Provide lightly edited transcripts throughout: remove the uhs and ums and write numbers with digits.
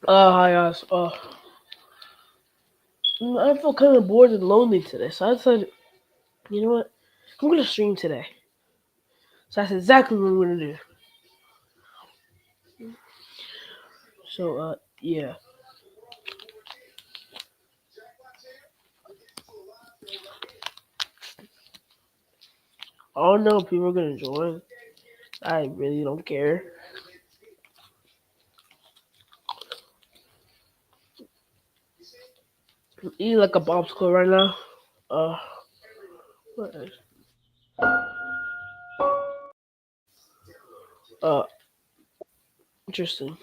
Hi guys. I feel kind of bored and lonely today, so I decided, you know what? I'm gonna stream today. So that's exactly what I'm gonna do. So, yeah. I don't know if people are gonna join. I really don't care. I'm eating like a popsicle right now. Uh, what is? Uh, Interesting.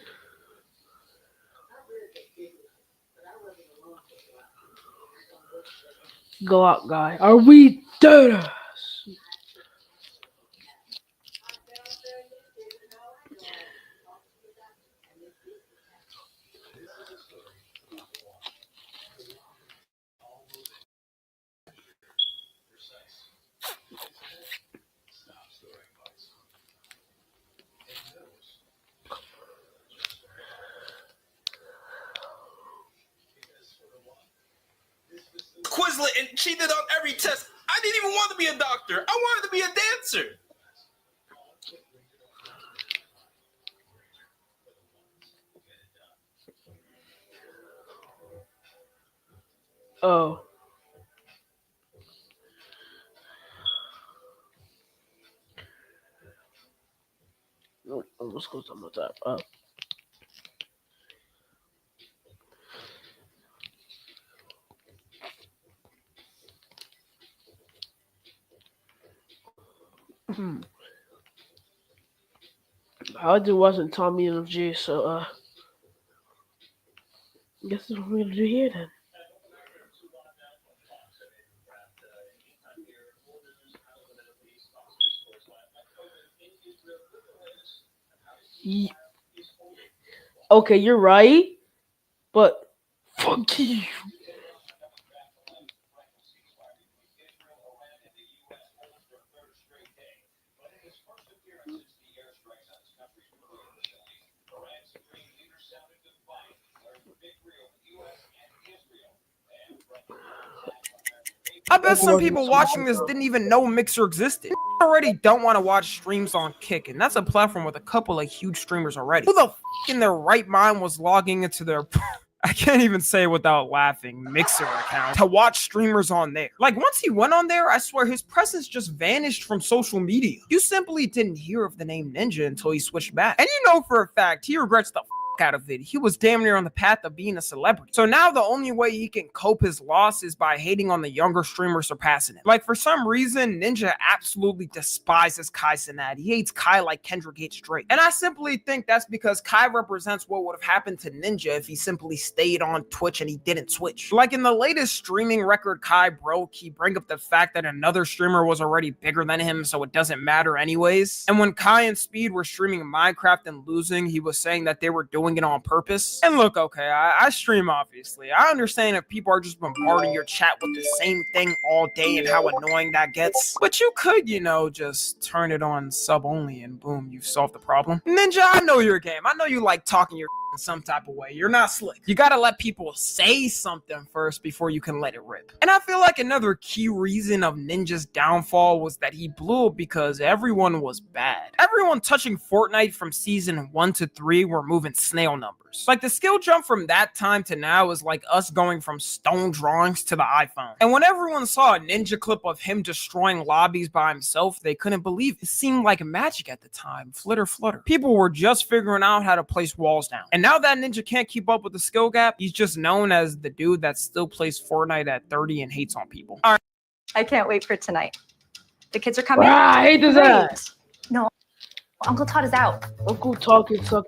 Go out, guy. Are we dead? Quizlet and cheated on every test. I didn't even want to be a doctor. I wanted to be a dancer. Oh. Let's go some of that. I just wasn't Tommy and G, so I guess that's what we're gonna do here then. Okay, you're right, but fuck you. I bet some people watching this didn't even know Mixer existed. I already don't want to watch streams on Kick, and that's a platform with a couple of huge streamers already. Who the f in their right mind was logging into their I can't even say without laughing, Mixer account to watch streamers on there? Like, once he went on there, I swear his presence just vanished from social media. You simply didn't hear of the name Ninja until he switched back. And you know for a fact, he regrets the out of it. He was damn near on the path of being a celebrity. So now the only way he can cope his loss is by hating on the younger streamers surpassing him. Like, for some reason, Ninja absolutely despises Kai Cenat. He hates Kai like Kendrick hates Drake. And I simply think that's because Kai represents what would have happened to Ninja if he simply stayed on Twitch and he didn't switch. Like, in the latest streaming record Kai broke, he bring up the fact that another streamer was already bigger than him, so it doesn't matter anyways. And when Kai and Speed were streaming Minecraft and losing, he was saying that they were doing it on purpose. And look, okay, I stream, obviously. I understand if people are just bombarding your chat with the same thing all day and how annoying that gets. But you could, you know, just turn it on sub only and boom, you've solved the problem. Ninja, I know your game. I know you like talking your in some type of way. You're not slick. You gotta let people say something first before you can let it rip. And I feel like another key reason of Ninja's downfall was that he blew up because everyone was bad. Everyone touching Fortnite from season 1 to 3 were moving snail numbers. Like, the skill jump from that time to now is like us going from stone drawings to the iPhone. And when everyone saw a Ninja clip of him destroying lobbies by himself, they couldn't believe it. It seemed like magic at the time. Flitter flutter. People were just figuring out how to place walls down. And now that Ninja can't keep up with the skill gap, he's just known as the dude that still plays Fortnite at 30 and hates on people. All right. I can't wait for tonight. The kids are coming. I hate this ass. No, Uncle Todd is out. Uncle talking suck.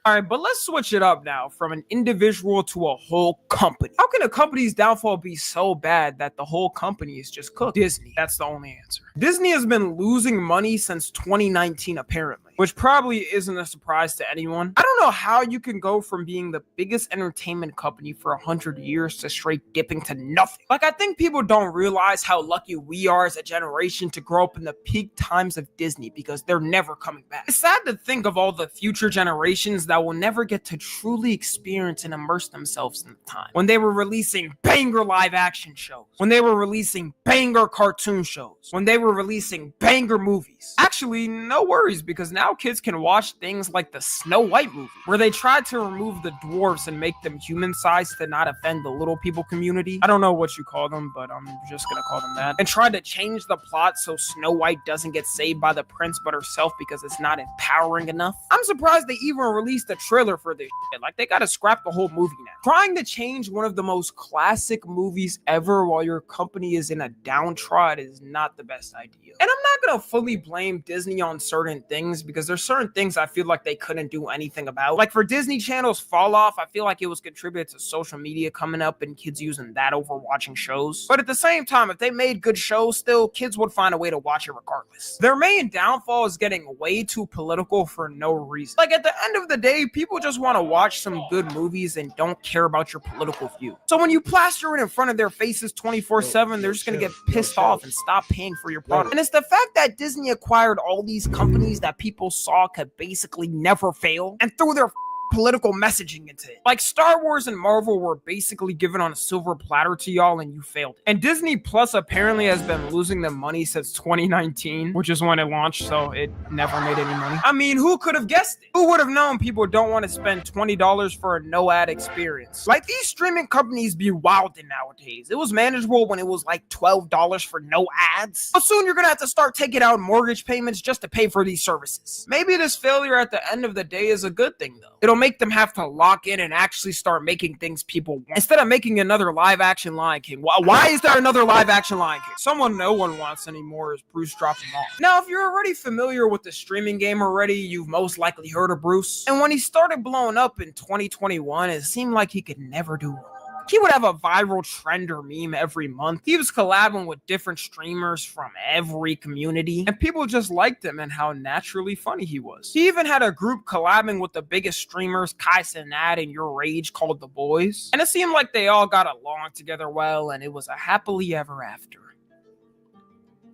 All right, but let's switch it up now from an individual to a whole company. How can a company's downfall be so bad that the whole company is just cooked? Disney. That's the only answer. Disney has been losing money since 2019, apparently. which probably isn't a surprise to anyone. I don't know how you can go from being the biggest entertainment company for 100 years to straight dipping to nothing. Like, I think people don't realize how lucky we are as a generation to grow up in the peak times of Disney, because they're never coming back. It's sad to think of all the future generations that will never get to truly experience and immerse themselves in the time when they were releasing banger live action shows, when they were releasing banger cartoon shows, when they were releasing banger movies. Actually, no worries, because now kids can watch things like the Snow White movie, where they tried to remove the dwarves and make them human-sized to not offend the little people community. I don't know what you call them, but I'm just gonna call them that. And tried to change the plot so Snow White doesn't get saved by the prince but herself because it's not empowering enough. I'm surprised they even released a trailer for this shit. Like, they gotta scrap the whole movie now. Trying to change one of the most classic movies ever while your company is in a downtrod is not the best idea. And I'm not gonna fully blame Disney on certain things, because there's certain things I feel like they couldn't do anything about. Like, for Disney Channel's fall off, I feel like it was contributed to social media coming up and kids using that over watching shows. But at the same time, if they made good shows still, kids would find a way to watch it regardless. Their main downfall is getting way too political for no reason. Like, at the end of the day, people just want to watch some good movies and don't care about your political view. So when you plaster it in front of their faces 24/7, they're just gonna get pissed off and stop paying for your product. And it's the fact that Disney acquired all these companies that people saw could basically never fail and threw their political messaging into it. Like, Star Wars and Marvel were basically given on a silver platter to y'all and you failed it. And Disney Plus apparently has been losing them money since 2019, which is when it launched, so it never made any money. I mean, who could have guessed it? Who would have known people don't want to spend $20 for a no ad experience? Like, these streaming companies be wildin' nowadays. It was manageable when it was like $12 for no ads. But soon you're gonna have to start taking out mortgage payments just to pay for these services. Maybe this failure at the end of the day is a good thing though. It'll make them have to lock in and actually start making things people want, instead of making another live action Lion King. Why is there another live action Lion King? Someone no one wants anymore is Bruce dropping off. Now, if you're already familiar with the streaming game already, you've most likely heard of Bruce. And when he started blowing up in 2021, it seemed like he could never do wrong. He would have a viral trend or meme every month. He was collabing with different streamers from every community, and people just liked him and how naturally funny he was. He even had a group collabing with the biggest streamers, Kai Cenat and Your Rage, called The Boys. And it seemed like they all got along together well, and it was a happily ever after.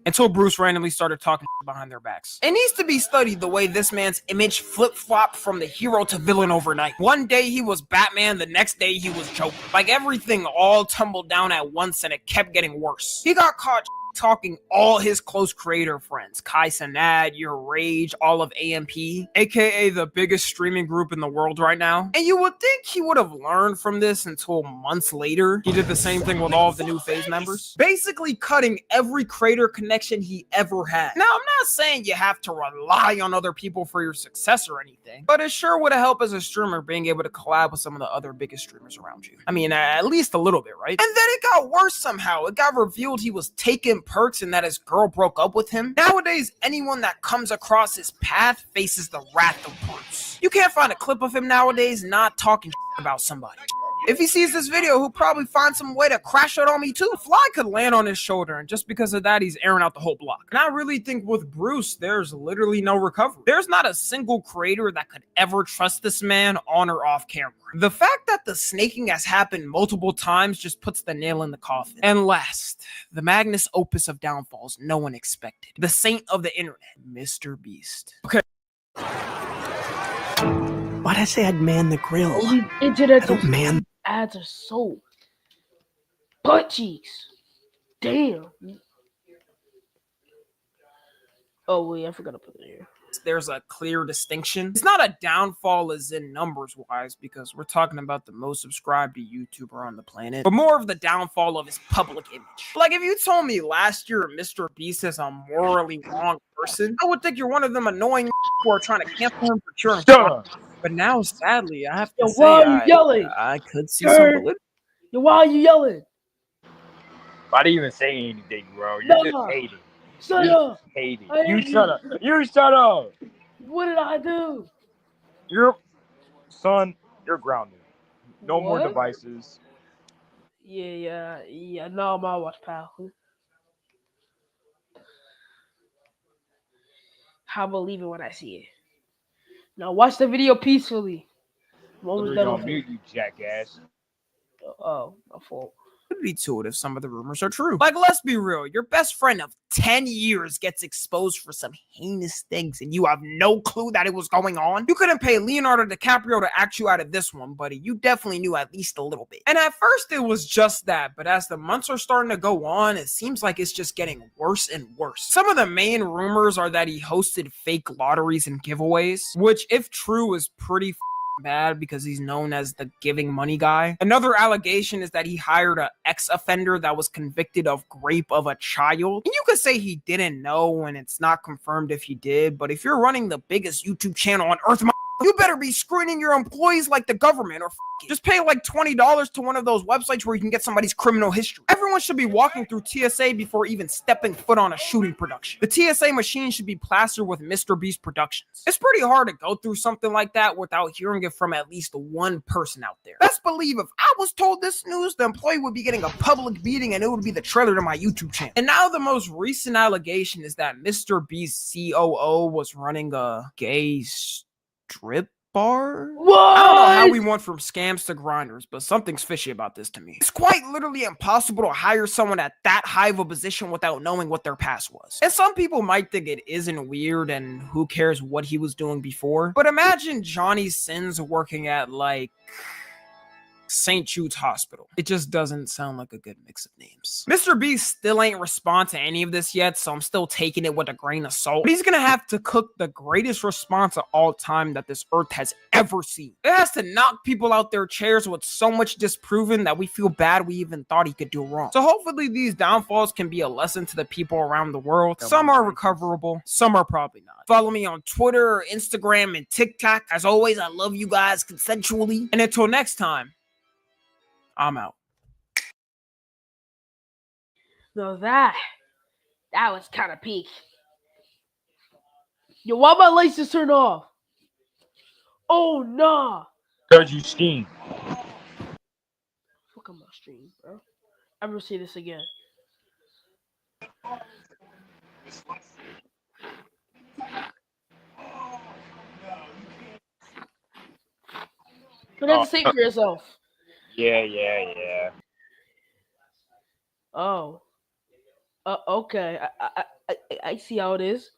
Until Bruce randomly started talking behind their backs. It needs to be studied the way this man's image flip-flopped from the hero to villain overnight. One day he was Batman, the next day he was Joker. Like, everything all tumbled down at once and it kept getting worse. He got caught talking all his close creator friends, Kai Cenat, Your Rage, all of AMP, aka the biggest streaming group in the world right now. And you would think he would have learned from this until months later. He did the same thing with all of the new phase members, basically cutting every creator connection he ever had. Now, I'm not saying you have to rely on other people for your success or anything, but it sure would have helped as a streamer being able to collab with some of the other biggest streamers around you. I mean, at least a little bit, right? And then it got worse somehow. It got revealed he was taking perks and that his girl broke up with him. Nowadays, anyone that comes across his path faces the wrath of Bruce. You can't find a clip of him nowadays not talking about somebody. If he sees this video, he'll probably find some way to crash out on me too. Fly could land on his shoulder, and just because of that, he's airing out the whole block. And I really think with Bruce, there's literally no recovery. There's not a single creator that could ever trust this man on or off camera. The fact that the snaking has happened multiple times just puts the nail in the coffin. And last, the magnus opus of downfalls no one expected. The saint of the internet, Mr. Beast. Okay. Why'd I say I'd man the grill? The internet I don't man. ads are so butt cheeks. Damn. Oh wait, I forgot to put it here. There's a clear distinction. It's not a downfall as in numbers wise, because we're talking about the most subscribed to YouTuber on the planet, but more of the downfall of his public image. Like, if you told me last year Mr. Beast is a morally wrong person, I would think you're one of them annoying who are trying to cancel him for cheering. But now, sadly, I have to say, why are you yelling? I could see some validity. Yo, why are you yelling? Why do you even say anything, bro? You're just hating. Shut up! Hating. You shut up. You shut up. What did I do? You're grounded. No more What? devices. Yeah. No, my watch, pal. I believe it when I see it. Now watch the video peacefully. I'm almost We're done gonna with mute it. you, jackass. Oh, my fault. Be to it if some of the rumors are true. Like, let's be real, your best friend of 10 years gets exposed for some heinous things and you have no clue that it was going on. You couldn't pay Leonardo DiCaprio to act you out of this one, buddy. You definitely knew at least a little bit. And at first it was just that, but as the months are starting to go on, it seems like it's just getting worse and worse. Some of the main rumors are that he hosted fake lotteries and giveaways, which if true is pretty bad because he's known as the giving money guy. Another allegation is that he hired an ex-offender that was convicted of rape of a child. And you could say he didn't know, and it's not confirmed if he did, but if you're running the biggest YouTube channel on earth, you better be screening your employees like the government, or just pay like $20 to one of those websites where you can get somebody's criminal history. Everyone should be walking through TSA before even stepping foot on a shooting production. The TSA machine should be plastered with Mr. Beast Productions. It's pretty hard to go through something like that without hearing it from at least one person out there. Best believe if I was told this news, the employee would be getting a public beating and it would be the trailer to my YouTube channel. And now the most recent allegation is that Mr. Beast's COO was running a gay strip bar? What? I don't know how we went from scams to grinders, but something's fishy about this to me. It's quite literally impossible to hire someone at that high of a position without knowing what their past was. And some people might think it isn't weird and who cares what he was doing before, but imagine Johnny Sins working at like St. Jude's Hospital. It just doesn't sound like a good mix of names. Mr. Beast still ain't respond to any of this yet, so I'm still taking it with a grain of salt. But he's gonna have to cook the greatest response of all time that this earth has ever seen. It has to knock people out their chairs with so much disproven that we feel bad we even thought he could do wrong. So hopefully these downfalls can be a lesson to the people around the world. Some are recoverable, some are probably not. Follow me on Twitter, Instagram, and TikTok. As always, I love you guys consensually. And until next time, I'm out. No, that was kind of peak. Yo, why my lights just turned off? Oh, nah. Cause you steam. Fuck on my stream, bro. Ever see this again? You have to think for yourself. Yeah. Oh. Okay. I see how it is.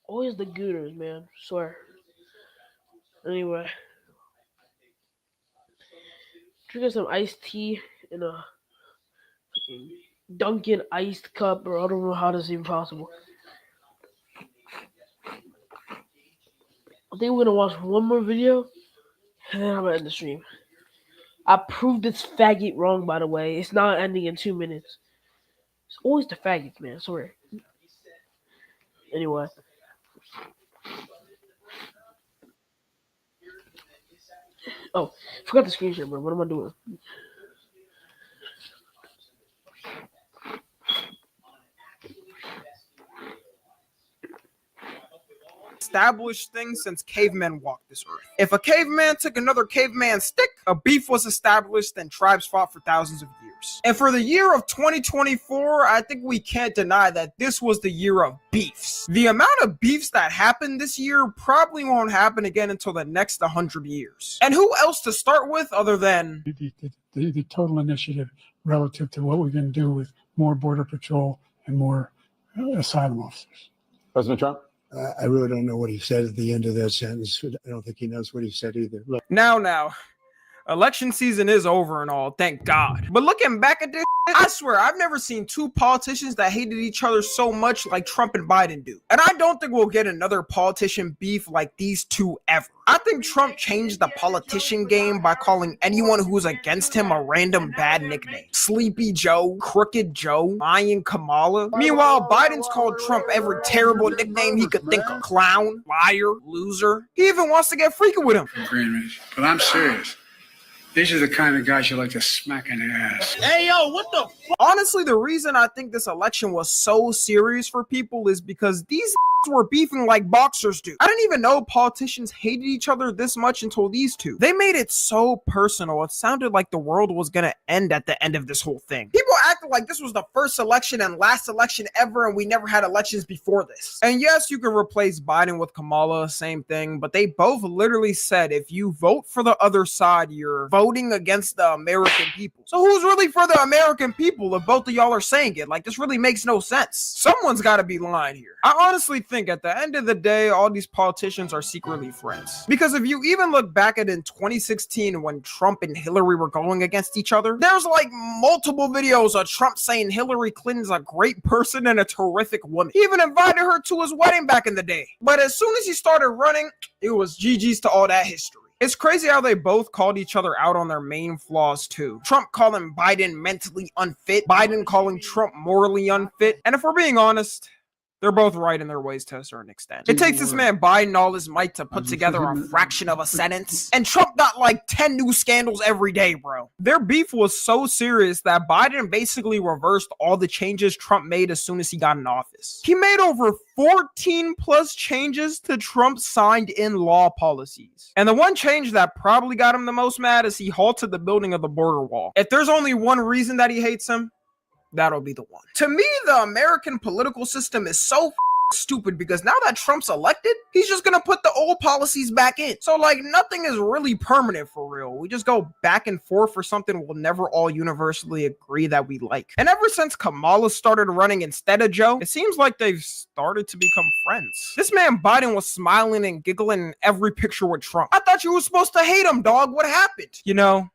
Always the gooners, man. Swear. Anyway. Drinking some iced tea in a Dunkin' iced cup, bro. I don't know how this is even possible. I think we're gonna watch one more video, and then I'm gonna end the stream. I proved this faggot wrong, by the way. It's not ending in 2 minutes. It's always the faggots, man. I swear. Anyway. Oh, forgot the screen share, bro. What am I doing? Established thing since cavemen walked this earth. If a caveman took another caveman's stick, a beef was established and tribes fought for thousands of years. And for the year of 2024, I think we can't deny that this was the year of beefs. The amount of beefs that happened this year probably won't happen again until the next 100 years. And who else to start with other than the total initiative relative to what we can do with more border patrol and more asylum officers. President Trump? I really don't know what he said at the end of that sentence. I don't think he knows what he said either. Look. Now, election season is over and all, thank God. But looking back at this, I swear, I've never seen two politicians that hated each other so much like Trump and Biden do. And I don't think we'll get another politician beef like these two ever. I think Trump changed the politician game by calling anyone who's against him a random bad nickname. Sleepy Joe, Crooked Joe, Lion Kamala. Meanwhile, Biden's called Trump every terrible nickname he could think of. Clown, liar, loser. He even wants to get freaky with him. But I'm serious. These are the kind of guys you like to smack in the ass. Hey, yo, what the fuck? Honestly, the reason I think this election was so serious for people is because these were beefing like boxers do. I didn't even know politicians hated each other this much until these two. They made it so personal. It sounded like the world was gonna end at the end of this whole thing. People acted like this was the first election and last election ever, and we never had elections before this. And yes, you can replace Biden with Kamala, same thing, but they both literally said if you vote for the other side, you're voting against the American people. So who's really for the American people if both of y'all are saying it? Like, this really makes no sense. Someone's got to be lying here. I honestly think at the end of the day, all these politicians are secretly friends. Because if you even look back at in 2016 when Trump and Hillary were going against each other, there's like multiple videos of Trump saying Hillary Clinton's a great person and a terrific woman. He even invited her to his wedding back in the day. But as soon as he started running, it was GG's to all that history. It's crazy how they both called each other out on their main flaws too. Trump calling Biden mentally unfit, Biden calling Trump morally unfit. And if we're being honest, they're both right in their ways to a certain extent. It takes this man Biden all his might to put together a fraction of a sentence. And Trump got like 10 new scandals every day, bro. Their beef was so serious that Biden basically reversed all the changes Trump made as soon as he got in office. He made over 14 plus changes to Trump's signed in law policies. And the one change that probably got him the most mad is he halted the building of the border wall. If there's only one reason that he hates him, that'll be the one. To me, the American political system is so stupid because now that Trump's elected, he's just gonna put the old policies back in. So like nothing is really permanent for real. We just go back and forth for something we'll never all universally agree that we like. And ever since Kamala started running instead of Joe, it seems like they've started to become friends. This man Biden was smiling and giggling in every picture with Trump. I thought you were supposed to hate him, dog. What happened? You know,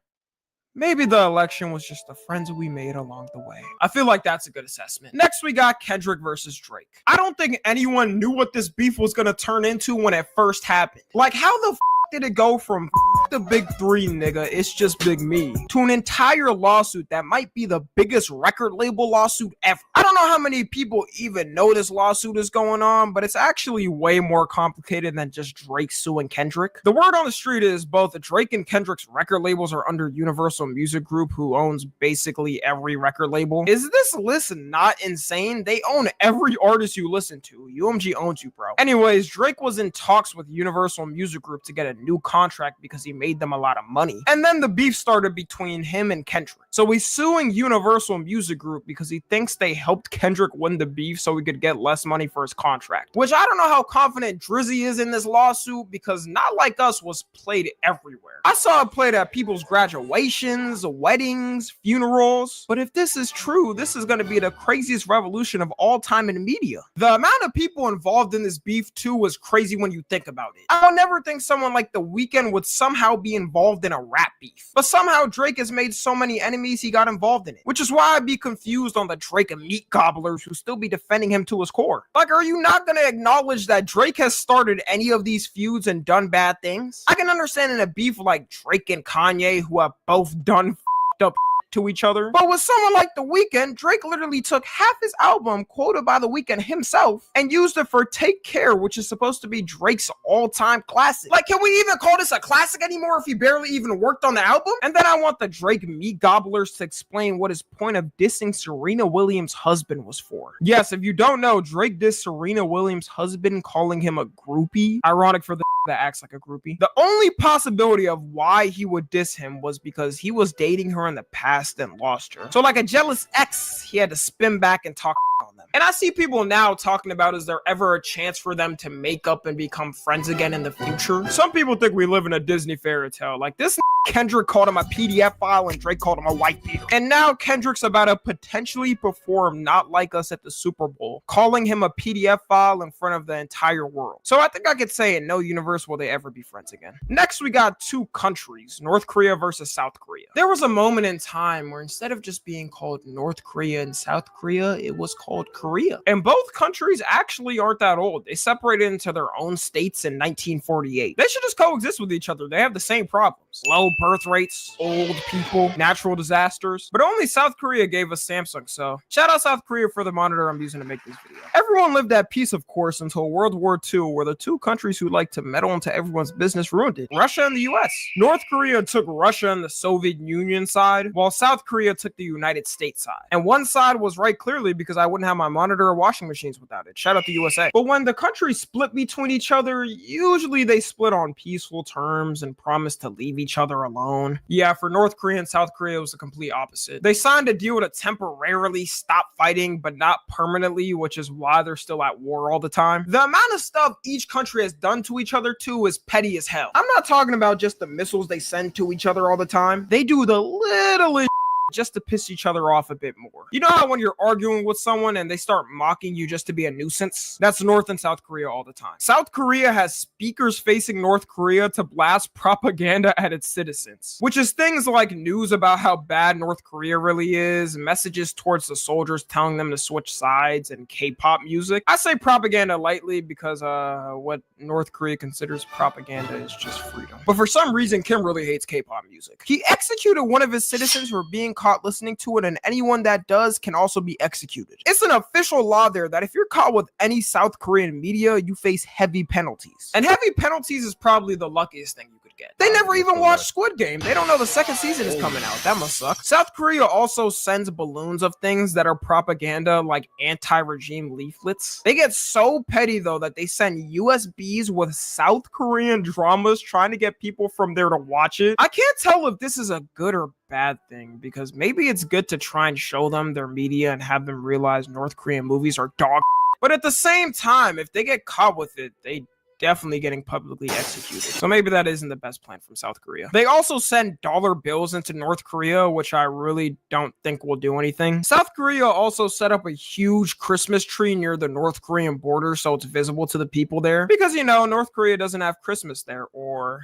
maybe the election was just the friends we made along the way. I feel like that's a good assessment. Next, we got Kendrick versus Drake. I don't think anyone knew what this beef was gonna turn into when it first happened. Like, how the did it go from the big three, nigga, it's just big me, to an entire lawsuit that might be the biggest record label lawsuit ever? I don't know how many people even know this lawsuit is going on, but it's actually way more complicated than just Drake suing Kendrick. The word on the street is both Drake and Kendrick's record labels are under Universal Music Group, who owns basically every record label. Is this list not insane? They own every artist you listen to. UMG owns you, bro. Anyways, Drake was in talks with Universal Music Group to get a new contract because he made them a lot of money. And then the beef started between him and Kendrick. So he's suing Universal Music Group because he thinks they helped Kendrick win the beef so he could get less money for his contract. Which I don't know how confident Drizzy is in this lawsuit, because Not Like Us was played everywhere. I saw it played at people's graduations, weddings, funerals. But if this is true, this is going to be the craziest revolution of all time in media. The amount of people involved in this beef too was crazy when you think about it. I would never think someone like The Weeknd would somehow be involved in a rap beef. But somehow Drake has made so many enemies he got involved in it. Which is why I'd be confused on the Drake and meat gobblers who still be defending him to his core. Like, are you not gonna acknowledge that Drake has started any of these feuds and done bad things? I can understand in a beef like Drake and Kanye, who have both done f***ed up to each other. But with someone like The Weeknd, Drake literally took half his album, quoted by The Weeknd himself, and used it for Take Care, which is supposed to be Drake's all-time classic. Like, can we even call this a classic anymore if he barely even worked on the album? And then I want the Drake meat gobblers to explain what his point of dissing Serena Williams' husband was for. Yes, if you don't know, Drake dissed Serena Williams' husband, calling him a groupie. Ironic for the that acts like a groupie. The only possibility of why he would diss him was because he was dating her in the past and lost her. So like a jealous ex, he had to spin back and talk on them. And I see people now talking about, is there ever a chance for them to make up and become friends again in the future? Some people think we live in a Disney fairy tale. Like this Kendrick called him a PDF file and Drake called him a white beater. And now Kendrick's about to potentially perform Not Like Us at the Super Bowl, calling him a PDF file in front of the entire world. So I think I could say in no universe will they ever be friends again. Next, we got two countries, North Korea versus South Korea. There was a moment in time where instead of just being called North Korea and South Korea, it was called Korea. And both countries actually aren't that old. They separated into their own states in 1948. They should just coexist with each other. They have the same problems. Low birth rates, old people, natural disasters. But only South Korea gave us Samsung, so shout out South Korea for the monitor I'm using to make this video. Everyone lived at peace, of course, until World War II, where the two countries who like to meddle into everyone's business ruined it. Russia and the US. North Korea took Russia and the Soviet Union side, while South Korea took the United States side. And one side was right clearly because I wouldn't have my monitor or washing machines without it. Shout out to USA. But when the countries split between each other, usually they split on peaceful terms and promised to leave each other they're alone. Yeah, for North Korea and South Korea, it was the complete opposite. They signed a deal to temporarily stop fighting, but not permanently, which is why they're still at war all the time. The amount of stuff each country has done to each other too is petty as hell. I'm not talking about just the missiles they send to each other all the time. They do the littlest just to piss each other off a bit more. You know how when you're arguing with someone and they start mocking you just to be a nuisance? That's North and South Korea all the time. South Korea has speakers facing North Korea to blast propaganda at its citizens, which is things like news about how bad North Korea really is, messages towards the soldiers telling them to switch sides, and K-pop music. I say propaganda lightly because what North Korea considers propaganda is just freedom. But for some reason, Kim really hates K-pop music. He executed one of his citizens for being caught listening to it, and anyone that does can also be executed. It's an official law there that if you're caught with any South Korean media, you face heavy penalties. And heavy penalties is probably the luckiest thing you could get. They never even watched Squid Game. They don't know the second season is coming out. That must suck. South Korea also sends balloons of things that are propaganda, like anti-regime leaflets. They get so petty though that they send USBs with South Korean dramas trying to get people from there to watch it. I can't tell if this is a good or bad thing, because maybe it's good to try and show them their media and have them realize North Korean movies are dog. But at the same time, if they get caught with it, they definitely getting publicly executed. So maybe that isn't the best plan from South Korea. They also send dollar bills into North Korea, which I really don't think will do anything. South Korea also set up a huge Christmas tree near the North Korean border so it's visible to the people there. Because, you know, North Korea doesn't have Christmas there, or...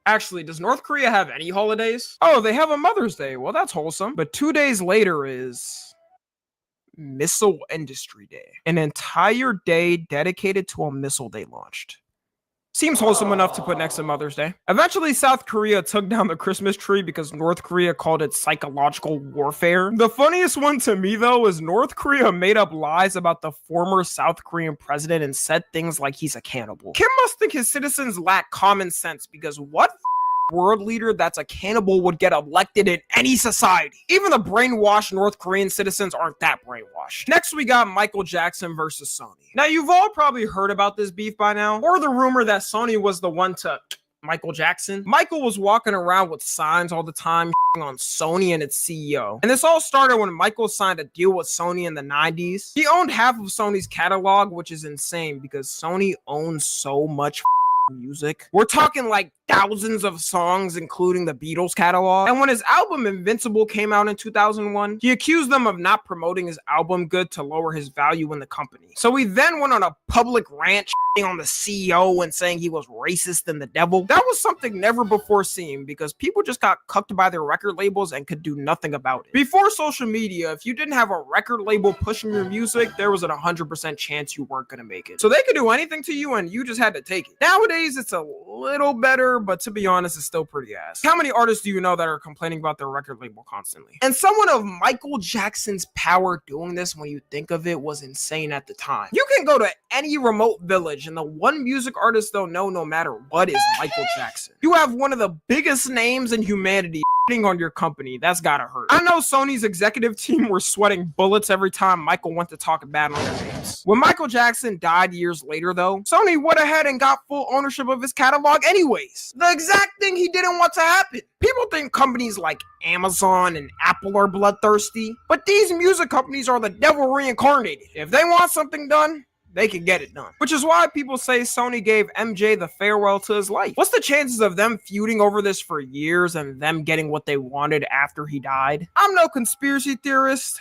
Actually, does North Korea have any holidays? Oh, they have a Mother's Day. Well, that's wholesome. But 2 days later is Missile Industry Day, an entire day dedicated to a missile they launched. Seems wholesome enough to put next to Mother's Day. Eventually, South Korea took down the Christmas tree because North Korea called it psychological warfare. The funniest one to me, though, is North Korea made up lies about the former South Korean president and said things like he's a cannibal. Kim must think his citizens lack common sense, because what world leader that's a cannibal would get elected in any society? Even the brainwashed North Korean citizens aren't that brainwashed. Next, we got Michael Jackson versus Sony. Now, you've all probably heard about this beef by now, or the rumor that Sony was the one to Michael Jackson. Michael was walking around with signs all the time on Sony and its CEO. And this all started when Michael signed a deal with Sony in the 90s. He owned half of Sony's catalog, which is insane because Sony owns so much music. We're talking like thousands of songs, including the Beatles catalog. And when his album Invincible came out in 2001, he accused them of not promoting his album good to lower his value in the company. So he then went on a public rant on the CEO and saying he was racist and the devil. That was something never before seen, because people just got cucked by their record labels and could do nothing about it. Before social media, if you didn't have a record label pushing your music, there was an 100% chance you weren't gonna make it. So they could do anything to you and you just had to take it. Nowadays, it's a little better, but to be honest, it's still pretty ass. How many artists do you know that are complaining about their record label constantly? And someone of Michael Jackson's power doing this, when you think of it, was insane at the time. You can go to any remote village and the one music artist they'll know no matter what is Michael Jackson. You have one of the biggest names in humanity on your company. That's gotta hurt. I know Sony's executive team were sweating bullets every time Michael went to talk bad on their names. When Michael Jackson died years later, though, Sony went ahead and got full ownership of his catalog anyways. The exact thing he didn't want to happen. People think companies like Amazon and Apple are bloodthirsty, but these music companies are the devil reincarnated. If they want something done, they can get it done. Which is why people say Sony gave MJ the farewell to his life. What's the chances of them feuding over this for years and them getting what they wanted after he died? I'm no conspiracy theorist.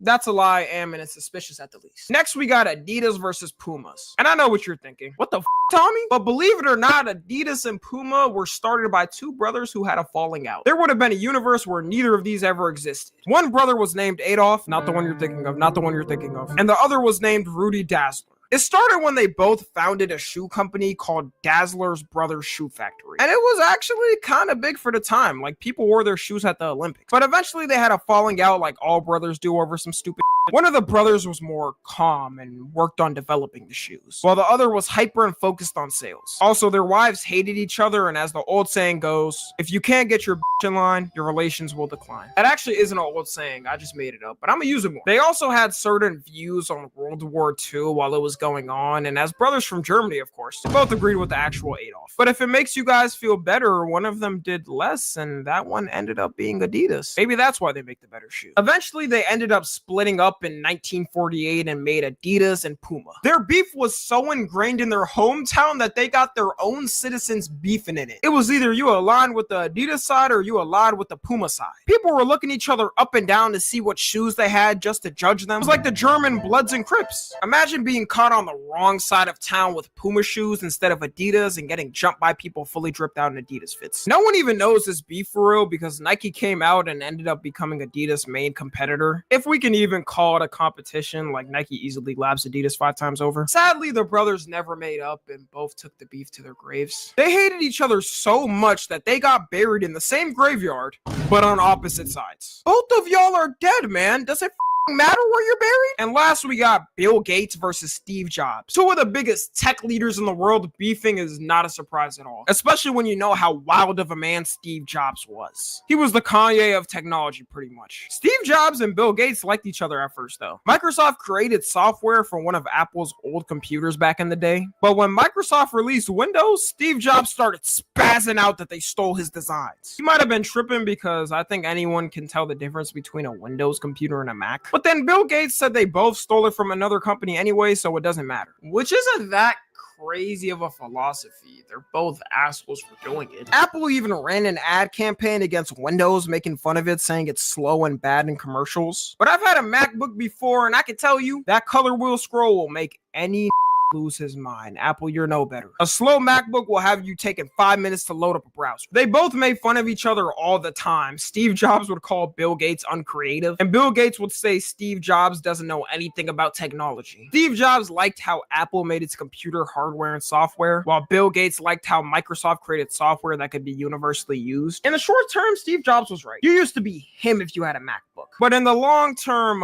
That's a lie, and it's suspicious at the least. Next, we got Adidas versus Pumas. And I know what you're thinking. What the f, Tommy? But believe it or not, Adidas and Puma were started by two brothers who had a falling out. There would have been a universe where neither of these ever existed. One brother was named Adolf, not the one you're thinking of, and the other was named Rudy Dazzler. It started when they both founded a shoe company called Dazzler's Brothers Shoe Factory. And it was actually kind of big for the time. Like, people wore their shoes at the Olympics. But eventually they had a falling out like all brothers do over some stupid shit. One of the brothers was more calm and worked on developing the shoes, while the other was hyper and focused on sales. Also, their wives hated each other, and as the old saying goes, if you can't get your bitch in line, your relations will decline. That actually isn't an old saying, I just made it up, but I'm gonna use it more. They also had certain views on World War II while it was going on, and as brothers from Germany, of course, they both agreed with the actual Adolf. But if it makes you guys feel better, one of them did less, and that one ended up being Adidas. Maybe that's why they make the better shoe. Eventually, they ended up splitting up in 1948 and made Adidas and Puma. Their beef was so ingrained in their hometown that they got their own citizens beefing in it. It was either you aligned with the Adidas side or you aligned with the Puma side. People were looking each other up and down to see what shoes they had just to judge them. It was like the German Bloods and Crips. Imagine being caught on the wrong side of town with Puma shoes instead of Adidas and getting jumped by people fully dripped out in Adidas fits. No one even knows this beef for real because Nike came out and ended up becoming Adidas' main competitor. If we can even call it a competition, like Nike easily labs Adidas 5 times over. Sadly, the brothers never made up and both took the beef to their graves. They hated each other so much that they got buried in the same graveyard, but on opposite sides. Both of y'all are dead, man. Does it matter where you're buried? And last, we got Bill Gates versus Steve Jobs. Two of the biggest tech leaders in the world beefing is not a surprise at all, especially when you know how wild of a man Steve Jobs was. He was the Kanye of technology, pretty much. Steve Jobs and Bill Gates liked each other at first, though. Microsoft created software for one of Apple's old computers back in the day, but when Microsoft released Windows, Steve Jobs started spazzing out that they stole his designs. He might have been tripping because I think anyone can tell the difference between a Windows computer and a Mac. But then Bill Gates said they both stole it from another company anyway, so it doesn't matter. Which isn't that crazy of a philosophy. They're both assholes for doing it. Apple even ran an ad campaign against Windows, making fun of it, saying it's slow and bad in commercials. But I've had a MacBook before, and I can tell you that color wheel scroll will make any lose his mind. Apple, you're no better. A slow MacBook will have you taking 5 minutes to load up a browser. They both made fun of each other all the time. Steve Jobs would call Bill Gates uncreative, and Bill Gates would say Steve Jobs doesn't know anything about technology. Steve Jobs liked how Apple made its computer hardware and software, while Bill Gates liked how Microsoft created software that could be universally used. In the short term, Steve Jobs was right. You used to be him if you had a MacBook. But in the long term,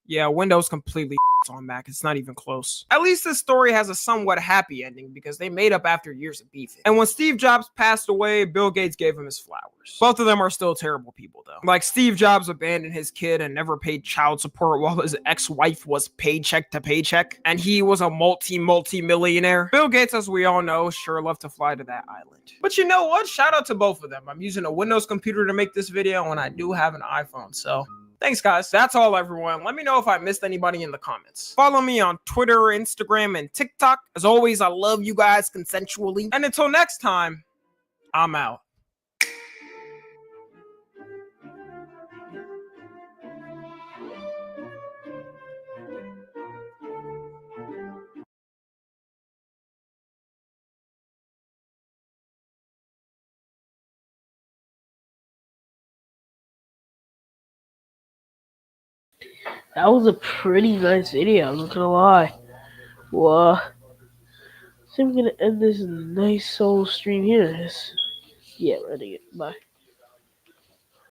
yeah, Windows completely on Mac. It's not even close. At least this story has a somewhat happy ending because they made up after years of beefing. And when Steve Jobs passed away, Bill Gates gave him his flowers. Both of them are still terrible people, though. Like, Steve Jobs abandoned his kid and never paid child support while his ex-wife was paycheck to paycheck, and he was a multi-millionaire. Bill Gates, as we all know, sure loved to fly to that island. But you know what? Shout out to both of them. I'm using a Windows computer to make this video, and I do have an iPhone, so thanks, guys. That's all, everyone. Let me know if I missed anybody in the comments. Follow me on Twitter, Instagram, and TikTok. As always, I love you guys consensually. And until next time, I'm out. That was a pretty nice video, I'm not gonna lie. Well, so I'm gonna end this nice soul stream here. Yeah, ready. Bye.